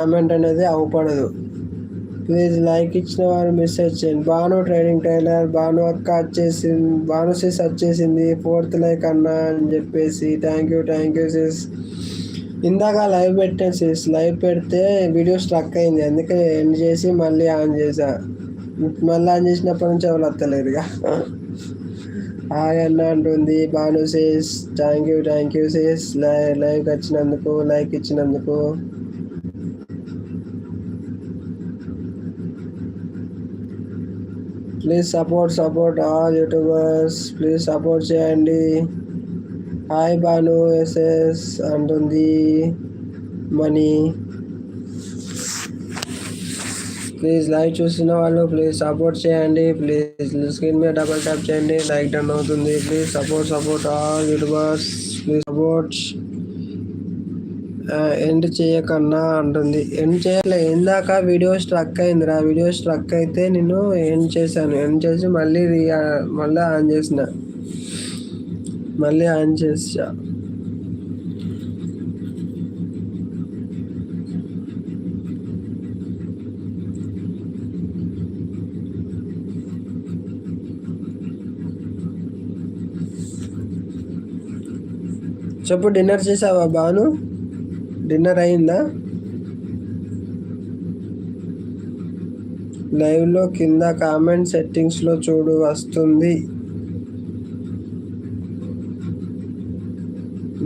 Comment అనేది అవపడదు. Please like ఇచ్చిన వారు మెసేజ్ చేయండి. భాను ట్రేడింగ్ టైలర్, భాను అక్క వచ్చేసింది, భాను సిస్ వచ్చేసింది, 4th లైక్ అన్నా అని చెప్పేసి థ్యాంక్ యూ సిస్. ఇందాక లైవ్ పెట్టాను సిస్, లైవ్ పెడితే వీడియో స్ట్రక్ అయింది, అందుకే ఎండ్ చేసి మళ్ళీ ఆన్ చేసా. మళ్ళీ ఆన్ చేసినప్పటి నుంచి ఎవరు వస్తలేరుగా. హాయ్ అన్న అంటుంది Bhanu sis. Thank you sis, లైవ్కి వచ్చినందుకు, లైక్ ఇచ్చినందుకు. Please support all YouTubers, please support చేయండి. హాయ్ భాను ఎస్ఎస్ అంటుంది మనీ. ప్లీజ్ లైవ్ చూసిన వాళ్ళు ప్లీజ్ సపోర్ట్ చేయండి. ప్లీజ్ స్క్రీన్ మీద డబల్ ట్యాప్ చేయండి, లైక్ డన్ అవుతుంది. Please support all YouTubers, please support. End చేయకన్నా అంటుంది. ఎండ్ చేయలే, ఇందాక వీడియో స్ట్రక్ అయిందిరా. వీడియో స్ట్రక్ అయితే నేను ఎండ్ చేశాను, ఎండ్ చేసి మళ్ళీ ఆన్ చేసా. చెప్పు, డిన్నర్ చేసావా భాను? డిన్నర్ అయిందా? లైవ్లో కింద కామెంట్ సెట్టింగ్స్లో చూడు వస్తుంది.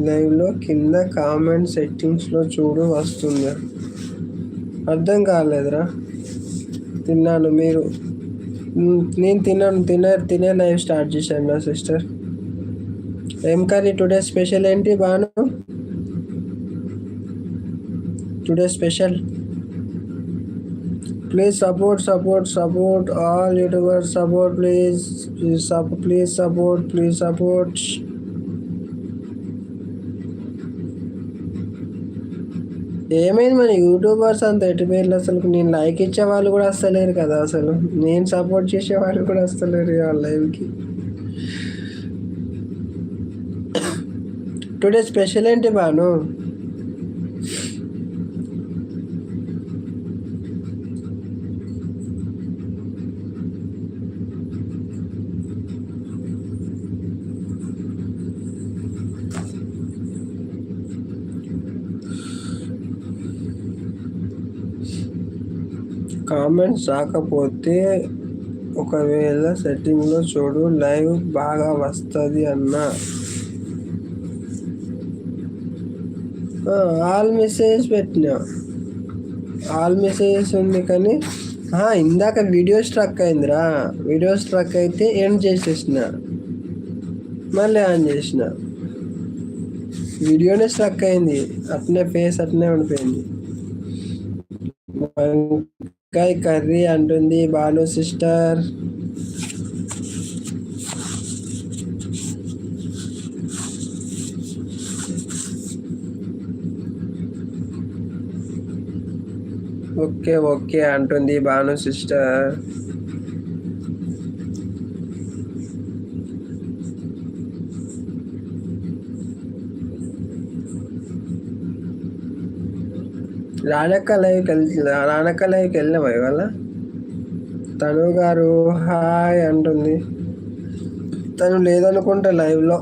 లైవ్లో కింద కామెంట్ సెట్టింగ్స్లో చూడు వస్తుంది. అర్థం కాలేదురా. తిన్నాను, మీరు? నేను తినే లైవ్ స్టార్ట్ చేశాను నా సిస్టర్. ఏం కర్రీ? టుడే స్పెషల్ ఏంటి Bhanu? Today special. Please support all YouTubers, support please support. ఏమైంది మన యూట్యూబర్స్ అంత ఎటుపోయారు అసలు? నేను లైక్ ఇచ్చే వాళ్ళు కూడా వస్తలేరు కదా, అసలు నేను సపోర్ట్ చేసే వాళ్ళు కూడా వస్తలేరు వాళ్ళ లైవ్కి. టుడే స్పెషల్ ఏంటి భాను? కామెంట్స్ రాకపోతే ఒకవేళ సెట్టింగ్లో చూడు, లైవ్ బాగా వస్తుంది అన్న. ఆల్ మెసేజ్ పెట్టినా, ఆల్ మెసేజెస్ ఉంది కానీ ఇందాక వీడియో స్ట్రక్ అయిందిరా. వీడియో స్ట్రక్ అయితే ఎండ్ చేసేసిన, మళ్ళీ ఆన్ చేసిన. వీడియోనే స్ట్రక్ అయింది, అట్నే ఫేస్ అట్నే ఉండిపోయింది. వంకాయ కర్రీ అంటుంది భాను సిస్టర్. ఓకే అంటుంది భాను సిస్టర్. రానక్క లైవ్కి వెళ్ళామా ఇవాళ? తను గారు హాయ్ అంటుంది. తను లేదనుకుంటా లైవ్లో.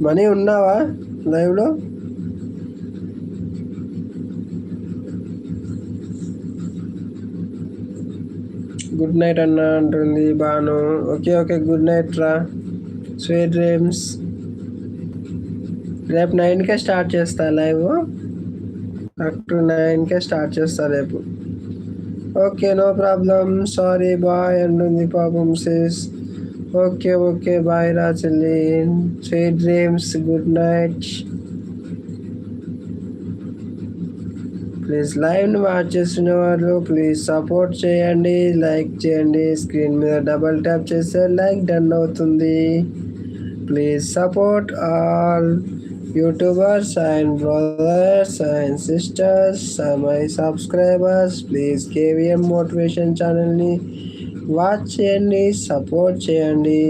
మనీ ఉన్నావా లైవ్లో? గుడ్ నైట్ అన్న అంటుంది భాను. ఓకే గుడ్ నైట్ రా, స్వీట్ డ్రీమ్స్. రేపు 9కే స్టార్ట్ చేస్తా లైవ్, కరెక్ట్ 9కే స్టార్ట్ చేస్తా రేపు. Okay no problem, sorry bye అంటుంది పాపం సిస్. ఓకే బాయ్ రా చెల్లి, sweet dreams, good night. Please లైవ్ని వాచ్ చేస్తున్న వాళ్ళు ప్లీజ్ సపోర్ట్ చేయండి, లైక్ చేయండి. స్క్రీన్ మీద డబల్ ట్యాప్ చేస్తే లైక్ డన్ అవుతుంది. Please support all YouTubers and brothers and sisters, my subscribers. Please KVM motivation ఛానల్ని వాచ్ చేయండి, సపోర్ట్ చేయండి.